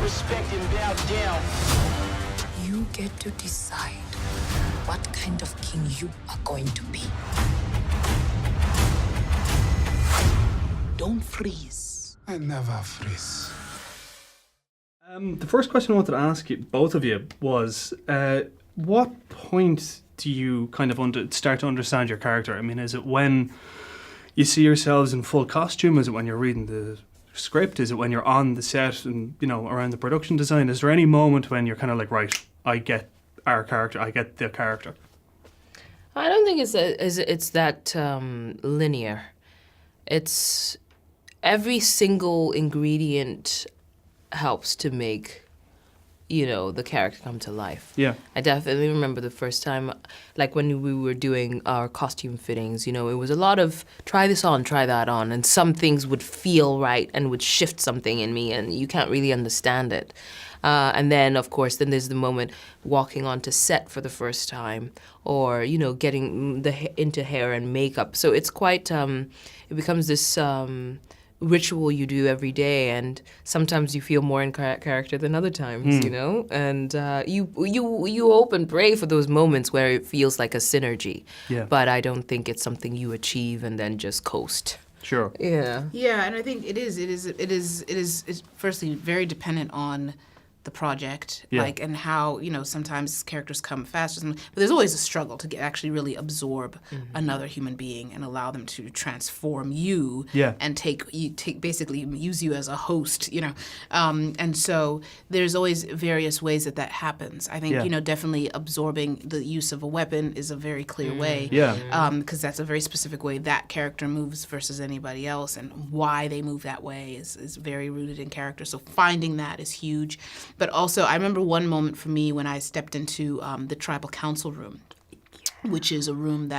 respect and bow down. You get to decide what kind of king you are going to be. Don't freeze. I never freeze. The first question I wanted to ask you, both of you, was what point do you kind of start to understand your character? I mean, is it when you see yourselves in full costume? Is it when you're reading the script? Is it when you're on the set and, you know, around the production design? Is there any moment when you're kind of like, right, I get our character, I get the character? I don't think it's that linear. It's every single ingredient helps to make, you know, the character come to life. Yeah. I definitely remember the first time, like when we were doing our costume fittings, you know, it was a lot of try this on, try that on, and some things would feel right and would shift something in me and you can't really understand it. And then, of course, then there's the moment walking onto set for the first time or, you know, getting into hair and makeup. So it's quite, it becomes this ritual you do every day, and sometimes you feel more in character than other times, you know? And you hope and pray for those moments where it feels like a synergy. Yeah. But I don't think it's something you achieve and then just coast. Sure. Yeah. Yeah, and I think it's firstly very dependent on the project, like, and how, you know, sometimes characters come faster, but there's always a struggle to actually really absorb another human being and allow them to transform you and take basically use you as a host, you know. And so there's always various ways that happens. I think, you know, definitely absorbing the use of a weapon is a very clear way. Because that's a very specific way that character moves versus anybody else, and why they move that way is very rooted in character. So finding that is huge. But also, I remember one moment for me when I stepped into the tribal council room, which is a room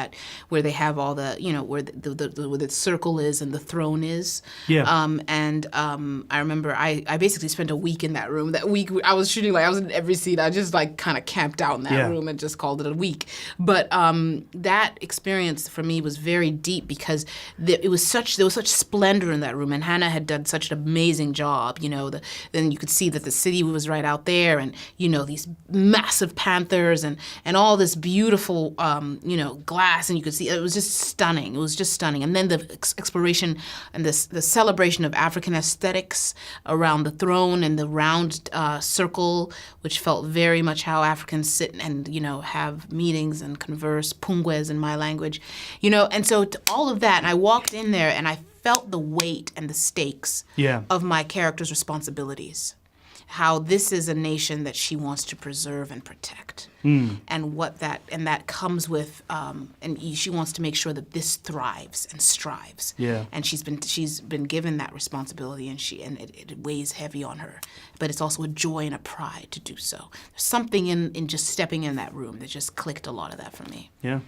where they have all the, you know, where the circle is and the throne is. I remember I basically spent a week in that room. That week I was shooting, like I was in every scene. I just like kind of camped out in that room and just called it a week. But that experience for me was very deep because there was such splendor in that room, and Hannah had done such an amazing job. You know, then you could see that the city was right out there, and you know, these massive panthers and all this beautiful you know, glass, and you could see it was just stunning. It was just stunning. And then the exploration and the celebration of African aesthetics around the throne and the round circle, which felt very much how Africans sit and, you know, have meetings and converse, pungwes in my language, you know. And so all of that, and I walked in there and I felt the weight and the stakes of my character's responsibilities. How this is a nation that she wants to preserve and protect, and that comes with, and she wants to make sure that this thrives and strives. And she's been given that responsibility, and it weighs heavy on her. But it's also a joy and a pride to do so. There's something in just stepping in that room that just clicked a lot of that for me. Yeah.